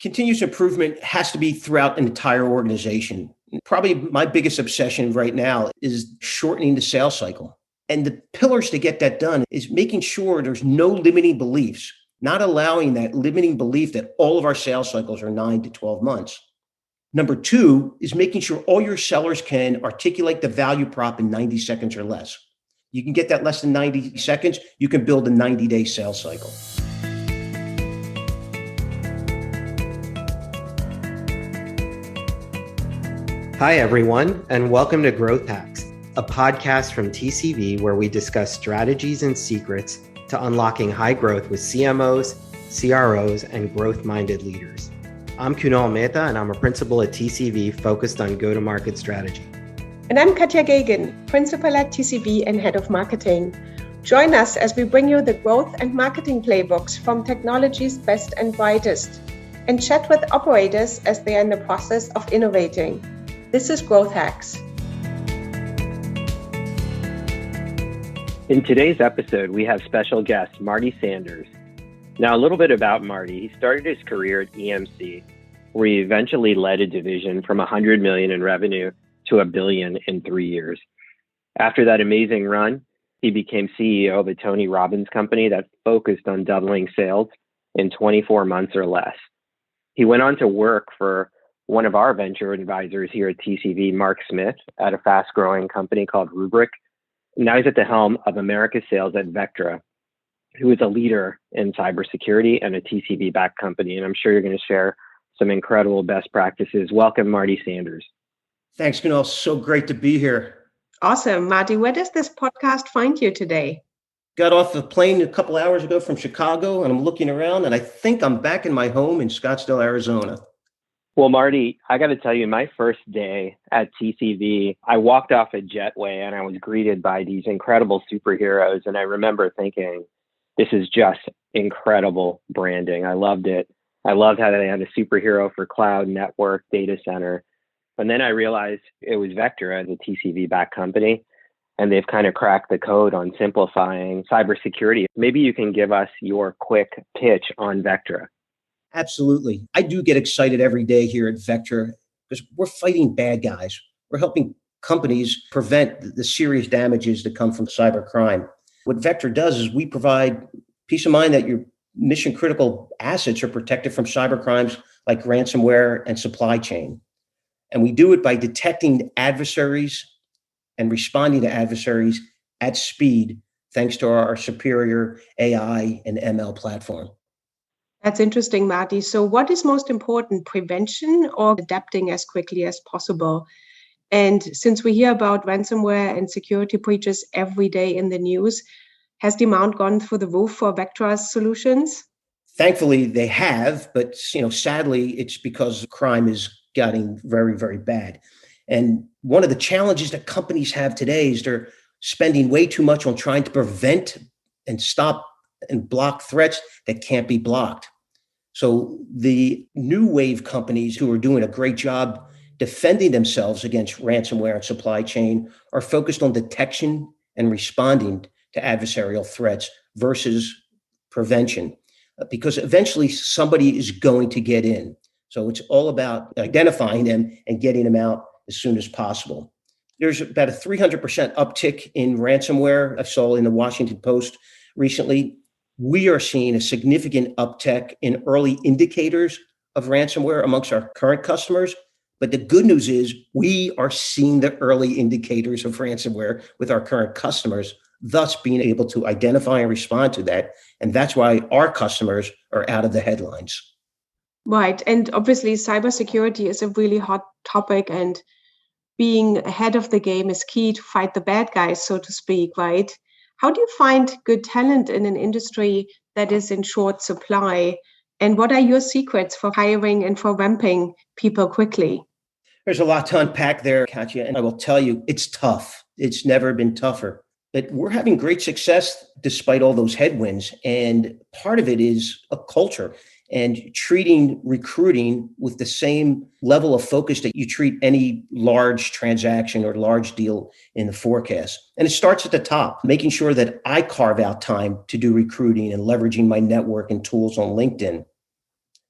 Continuous improvement has to be throughout an entire organization. Probably my biggest obsession right now is shortening the sales cycle. And the pillars to get that done is making sure there's no limiting beliefs, not allowing that limiting belief that all of our sales cycles are 9 to 12 months. Number two is making sure all your sellers can articulate the value prop in 90 seconds or less. You can get that less than 90 seconds, you can build a 90-day sales cycle. Hi, everyone, and welcome to Growth Hacks, a podcast from TCV where we discuss strategies and secrets to unlocking high growth with CMOs, CROs, and growth-minded leaders. I'm Kunal Mehta, and I'm a principal at TCV focused on go-to-market strategy. And I'm Katja Gagen, principal at TCV and head of marketing. Join us as we bring you the growth and marketing playbooks from technology's best and brightest, and chat with operators as they are in the process of innovating. This is Growth Hacks. In today's episode, we have special guest Marty Sanders. Now, a little bit about Marty. He started his career at EMC, where he eventually led a division from $100 million in revenue to $1 billion in 3 years. After that amazing run, he became CEO of a Tony Robbins company that focused on doubling sales in 24 months or less. He went on to work for one of our venture advisors here at TCV, Mark Smith, at a fast-growing company called Rubrik. Now he's at the helm of America's sales at Vectra, who is a leader in cybersecurity and a TCV-backed company. And I'm sure you're going to share some incredible best practices. Welcome, Marty Sanders. Thanks, Kunal. So great to be here. Awesome. Marty, where does this podcast find you today? Got off the plane a couple hours ago from Chicago, and I'm looking around, and I think I'm back in my home in Scottsdale, Arizona. Well, Marty, I got to tell you, my first day at TCV, I walked off a jetway and I was greeted by these incredible superheroes. And I remember thinking, this is just incredible branding. I loved it. I loved how they had a superhero for cloud, network, data center. And then I realized it was Vectra, the TCV-backed company, and they've kind of cracked the code on simplifying cybersecurity. Maybe you can give us your quick pitch on Vectra. Absolutely. I do get excited every day here at Vectra because we're fighting bad guys. We're helping companies prevent the serious damages that come from cybercrime. What Vectra does is we provide peace of mind that your mission critical assets are protected from cybercrimes like ransomware and supply chain. And we do it by detecting adversaries and responding to adversaries at speed, thanks to our superior AI and ML platform. That's interesting, Marty. So what is most important, prevention or adapting as quickly as possible? And since we hear about ransomware and security breaches every day in the news, has demand gone through the roof for Vectra's solutions? Thankfully, they have, but sadly, it's because crime is getting very, very bad. And one of the challenges that companies have today is they're spending way too much on trying to prevent and stop and block threats that can't be blocked. So the new wave companies who are doing a great job defending themselves against ransomware and supply chain are focused on detection and responding to adversarial threats versus prevention, because eventually somebody is going to get in. So it's all about identifying them and getting them out as soon as possible. There's about a 300% uptick in ransomware. I saw in the Washington Post recently. We are seeing a significant uptick in early indicators of ransomware amongst our current customers. But the good news is we are seeing the early indicators of ransomware with our current customers, thus being able to identify and respond to that. And that's why our customers are out of the headlines. Right. And obviously, cybersecurity is a really hot topic, and being ahead of the game is key to fight the bad guys, so to speak, right? How do you find good talent in an industry that is in short supply? And what are your secrets for hiring and for ramping people quickly? There's a lot to unpack there, Katja, and I will tell you, it's tough. It's never been tougher. But we're having great success despite all those headwinds. And part of it is a culture and treating recruiting with the same level of focus that you treat any large transaction or large deal in the forecast. And it starts at the top, making sure that I carve out time to do recruiting and leveraging my network and tools on LinkedIn.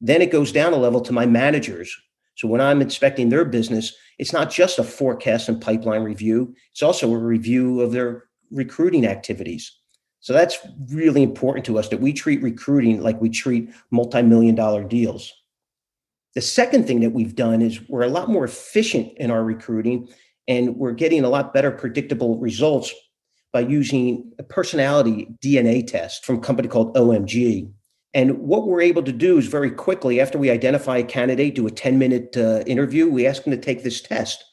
Then it goes down a level to my managers. So when I'm inspecting their business, it's not just a forecast and pipeline review. It's also a review of their recruiting activities. So that's really important to us, that we treat recruiting like we treat multi-million-dollar deals. The second thing that we've done is we're a lot more efficient in our recruiting, and we're getting a lot better predictable results by using a personality DNA test from a company called OMG. And what we're able to do is very quickly, after we identify a candidate, do a 10-minute interview, we ask them to take this test.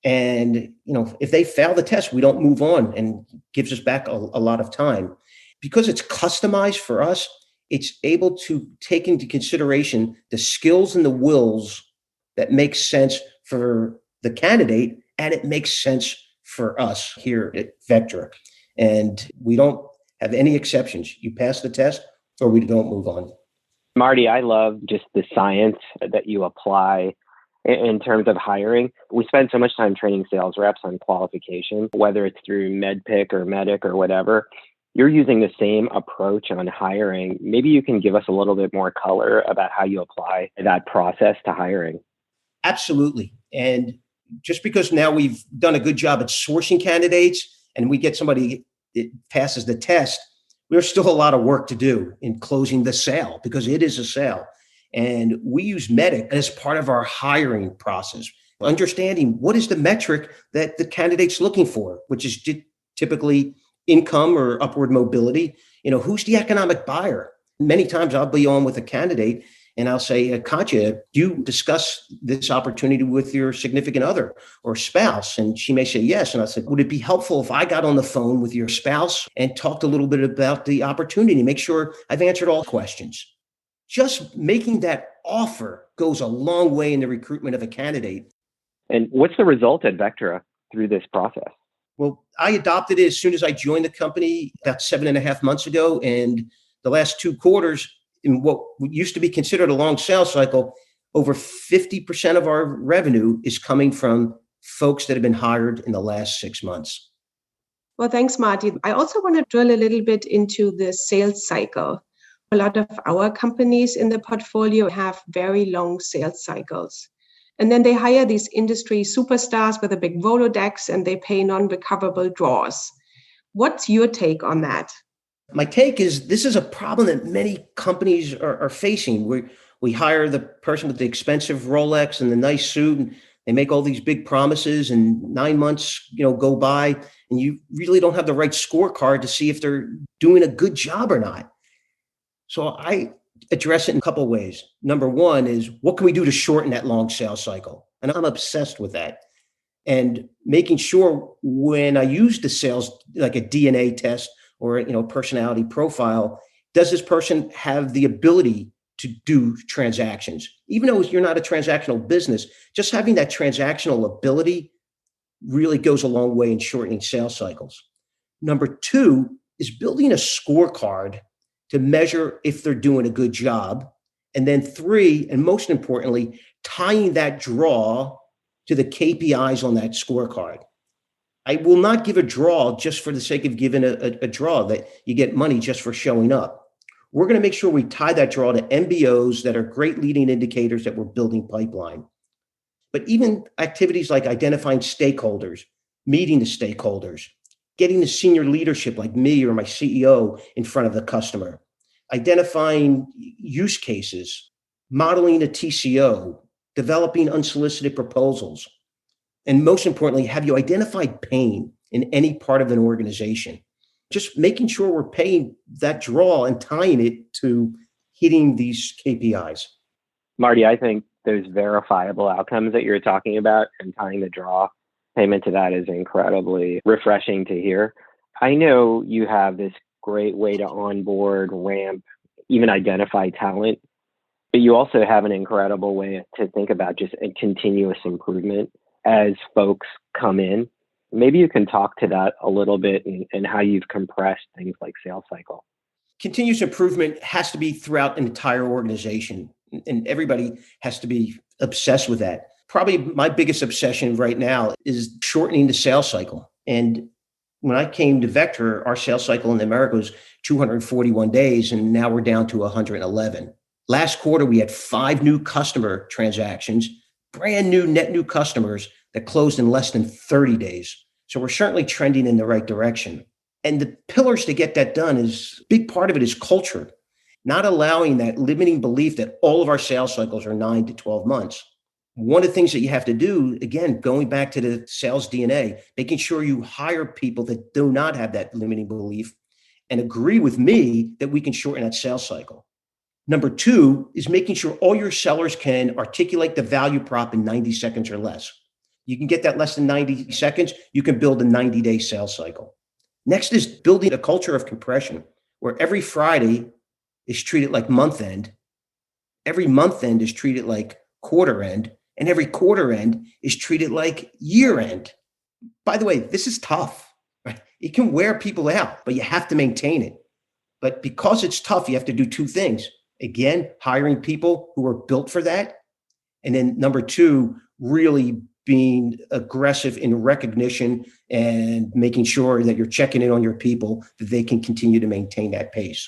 And if they fail the test, we don't move on, and gives us back a lot of time. Because it's customized for us, it's able to take into consideration the skills and the wills that make sense for the candidate, and it makes sense for us here at Vectra. And we don't have any exceptions. You pass the test or we don't move on. Marty, I love just the science that you apply in terms of hiring. We spend so much time training sales reps on qualification, whether it's through MedPick or Medic or whatever. You're using the same approach on hiring. Maybe you can give us a little bit more color about how you apply that process to hiring. Absolutely. And just because now we've done a good job at sourcing candidates and we get somebody that passes the test, there's still a lot of work to do in closing the sale, because it is a sale. And we use Medic as part of our hiring process, understanding what is the metric that the candidate's looking for, which is typically income or upward mobility. Who's the economic buyer? Many times I'll be on with a candidate and I'll say, Katja, do you discuss this opportunity with your significant other or spouse? And she may say yes. And I said, would it be helpful if I got on the phone with your spouse and talked a little bit about the opportunity, make sure I've answered all questions? Just making that offer goes a long way in the recruitment of a candidate. And what's the result at Vectra through this process? Well, I adopted it as soon as I joined the company about 7.5 months ago. And the last 2 quarters, in what used to be considered a long sales cycle, over 50% of our revenue is coming from folks that have been hired in the last 6 months. Well, thanks, Marty. I also want to drill a little bit into the sales cycle. A lot of our companies in the portfolio have very long sales cycles. And then they hire these industry superstars with a big Rolodex and they pay non-recoverable draws. What's your take on that? My take is this is a problem that many companies are facing. We hire the person with the expensive Rolex and the nice suit, and they make all these big promises, and 9 months go by, and you really don't have the right scorecard to see if they're doing a good job or not. So I address it in a couple of ways. Number one is, what can we do to shorten that long sales cycle? And I'm obsessed with that. And making sure when I use the sales, like a DNA test or personality profile, does this person have the ability to do transactions? Even though you're not a transactional business, just having that transactional ability really goes a long way in shortening sales cycles. Number two is building a scorecard to measure if they're doing a good job. And then 3, and most importantly, tying that draw to the KPIs on that scorecard. I will not give a draw just for the sake of giving a draw, that you get money just for showing up. We're going to make sure we tie that draw to MBOs that are great leading indicators that we're building pipeline. But even activities like identifying stakeholders, meeting the stakeholders, getting the senior leadership like me or my CEO in front of the customer, identifying use cases, modeling a TCO, developing unsolicited proposals. And most importantly, have you identified pain in any part of an organization? Just making sure we're paying that draw and tying it to hitting these KPIs. Marty, I think those verifiable outcomes that you're talking about and tying the draw payment to that is incredibly refreshing to hear. I know you have this great way to onboard, ramp, even identify talent, but you also have an incredible way to think about just a continuous improvement as folks come in. Maybe you can talk to that a little bit and how you've compressed things like sales cycle. Continuous improvement has to be throughout an entire organization, and everybody has to be obsessed with that. Probably my biggest obsession right now is shortening the sales cycle. And when I came to Vectra, our sales cycle in America was 241 days, and now we're down to 111. Last quarter, we had 5 new customer transactions, brand new net new customers that closed in less than 30 days. So we're certainly trending in the right direction. And the pillars to get that done is a big part of it is culture, not allowing that limiting belief that all of our sales cycles are 9 to 12 months. One of the things that you have to do, again, going back to the sales DNA, making sure you hire people that do not have that limiting belief and agree with me that we can shorten that sales cycle. Number 2 is making sure all your sellers can articulate the value prop in 90 seconds or less. You can get that less than 90 seconds, you can build a 90-day sales cycle. Next is building a culture of compression where every Friday is treated like month end, every month end is treated like quarter end, and every quarter end is treated like year end. By the way, this is tough, right? It can wear people out, but you have to maintain it. But because it's tough, you have to do 2 things. Again, hiring people who are built for that. And then number 2, really being aggressive in recognition and making sure that you're checking in on your people, that they can continue to maintain that pace.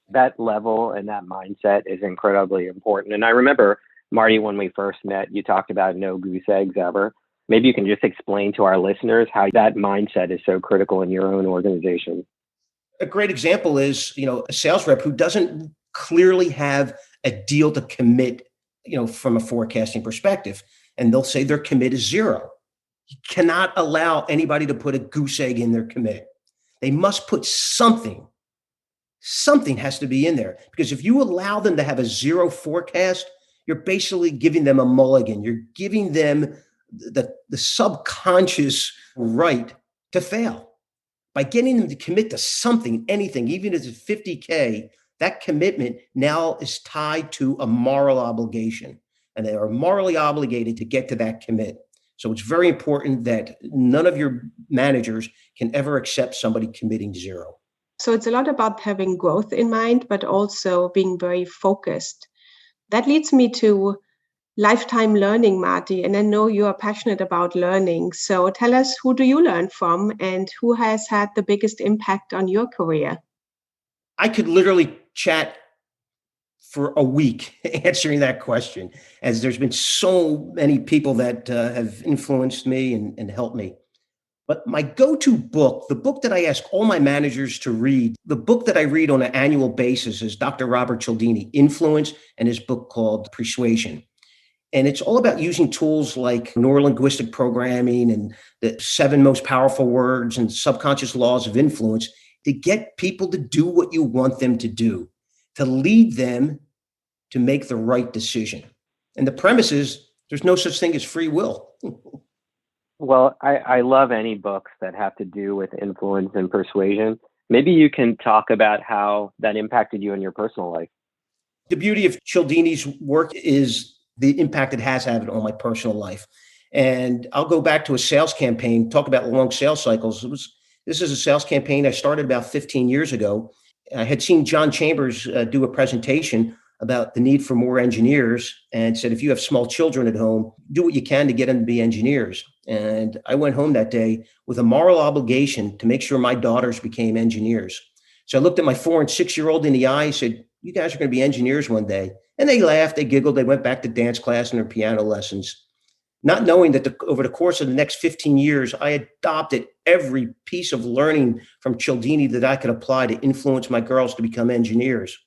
That level and that mindset is incredibly important. And I remember, Marty, when we first met, you talked about no goose eggs ever. Maybe you can just explain to our listeners how that mindset is so critical in your own organization. A great example is, a sales rep who doesn't clearly have a deal to commit, from a forecasting perspective. And they'll say their commit is 0. You cannot allow anybody to put a goose egg in their commit. They must put something. Something has to be in there, because if you allow them to have a 0 forecast, you're basically giving them a mulligan. You're giving them the subconscious right to fail. By getting them to commit to something, anything, even if it's $50K, that commitment now is tied to a moral obligation, and they are morally obligated to get to that commit. So it's very important that none of your managers can ever accept somebody committing 0. So it's a lot about having growth in mind, but also being very focused. That leads me to lifetime learning, Marty, and I know you are passionate about learning. So tell us, who do you learn from and who has had the biggest impact on your career? I could literally chat for a week answering that question, as there's been so many people that have influenced me and helped me. But my go-to book, the book that I ask all my managers to read, the book that I read on an annual basis is Dr. Robert Cialdini, Influence, and his book called Persuasion. And it's all about using tools like neurolinguistic programming and the 7 most powerful words and subconscious laws of influence to get people to do what you want them to do, to lead them to make the right decision. And the premise is there's no such thing as free will. Well, I love any books that have to do with influence and persuasion. Maybe you can talk about how that impacted you in your personal life. The beauty of Cialdini's work is the impact it has had on my personal life. And I'll go back to a sales campaign, talk about long sales cycles. This is a sales campaign I started about 15 years ago. I had seen John Chambers do a presentation about the need for more engineers and said, if you have small children at home, do what you can to get them to be engineers. And I went home that day with a moral obligation to make sure my daughters became engineers. So I looked at my 4 and 6-year-old in the eye and said, you guys are going to be engineers one day. And they laughed, they giggled, they went back to dance class and their piano lessons, not knowing that over the course of the next 15 years, I adopted every piece of learning from Cialdini that I could apply to influence my girls to become engineers.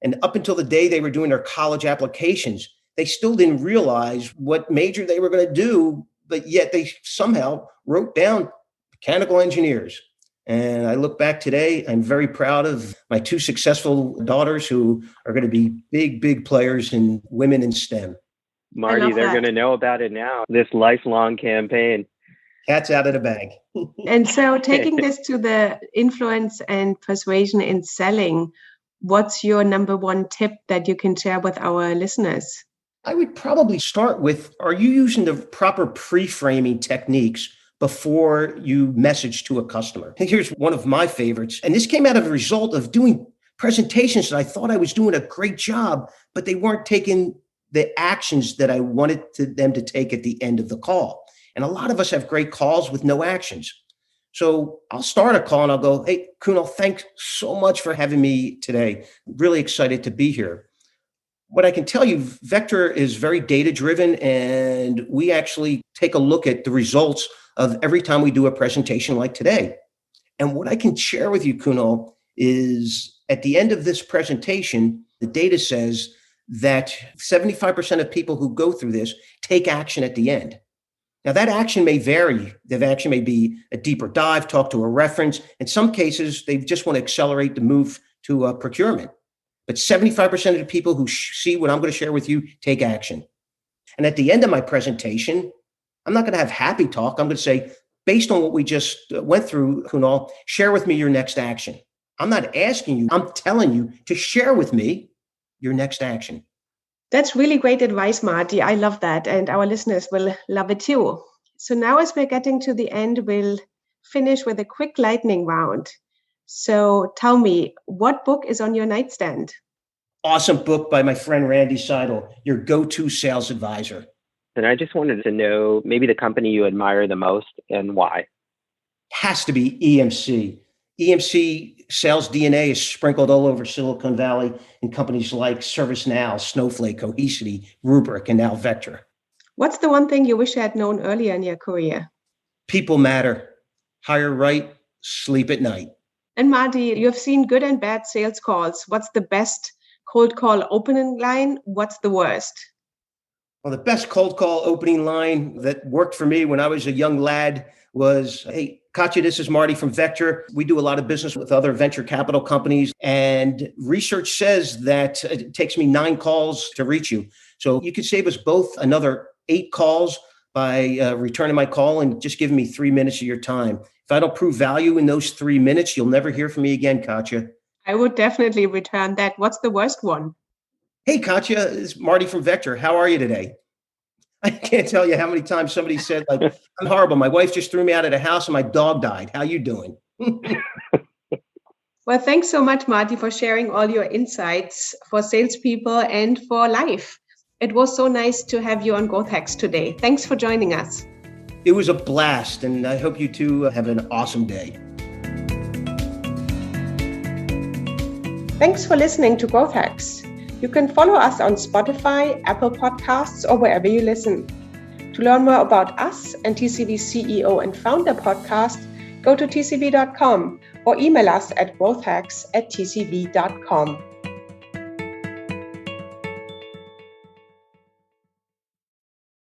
And up until the day they were doing their college applications, they still didn't realize what major they were going to do, but yet they somehow wrote down mechanical engineers. And I look back today, I'm very proud of my 2 successful daughters who are going to be big, big players in women in STEM. Marty, they're going to know about it now, this lifelong campaign. Cat's out of the bag. And so taking this to the influence and persuasion in selling, what's your number 1 tip that you can share with our listeners? I would probably start with, are you using the proper pre-framing techniques before you message to a customer? And here's one of my favorites. And this came out of a result of doing presentations that I thought I was doing a great job, but they weren't taking the actions that I wanted them to take at the end of the call. And a lot of us have great calls with no actions. So I'll start a call and I'll go, hey, Kunal, thanks so much for having me today. Really excited to be here. what I can tell you, Vectra is very data driven, and we actually take a look at the results of every time we do a presentation like today. And what I can share with you, Kunal, is at the end of this presentation, the data says that 75% of people who go through this take action at the end. Now, that action may vary. That action may be a deeper dive, talk to a reference. In some cases, they just want to accelerate the move to procurement. But 75% of the people who see what I'm going to share with you take action. And at the end of my presentation, I'm not going to have happy talk. I'm going to say, based on what we just went through, Kunal, share with me your next action. I'm not asking you, I'm telling you to share with me your next action. That's really great advice, Marty. I love that. And our listeners will love it too. So now as we're getting to the end, we'll finish with a quick lightning round. So tell me, what book is on your nightstand? Awesome book by my friend Randy Seidel, Your Go-To Sales Advisor. And I just wanted to know maybe the company you admire the most and why. Has to be EMC. EMC sales DNA is sprinkled all over Silicon Valley in companies like ServiceNow, Snowflake, Cohesity, Rubrik, and now Vectra. What's the one thing you wish you had known earlier in your career? People matter. Hire right, sleep at night. And Marty, you have seen good and bad sales calls. What's the best cold call opening line? What's the worst? Well, the best cold call opening line that worked for me when I was a young lad was, hey, Katja, this is Marty from Vectra. We do a lot of business with other venture capital companies, and research says that it takes me 9 calls to reach you. So you could save us both another 8 calls by returning my call and just giving me 3 minutes of your time. If I don't prove value in those 3 minutes, you'll never hear from me again, Katja. I would definitely return that. What's the worst one? Hey, Katja, it's Marty from Vectra. How are you today? I can't tell you how many times somebody said, like, I'm horrible. My wife just threw me out of the house and my dog died. How you doing? Well, thanks so much, Marty, for sharing all your insights for salespeople and for life. It was so nice to have you on Growth Hacks today. Thanks for joining us. It was a blast, and I hope you two have an awesome day. Thanks for listening to Growth Hacks. You can follow us on Spotify, Apple Podcasts, or wherever you listen. To learn more about us and TCV's CEO and Founder podcast, go to tcv.com or email us at growthhacks@tcv.com.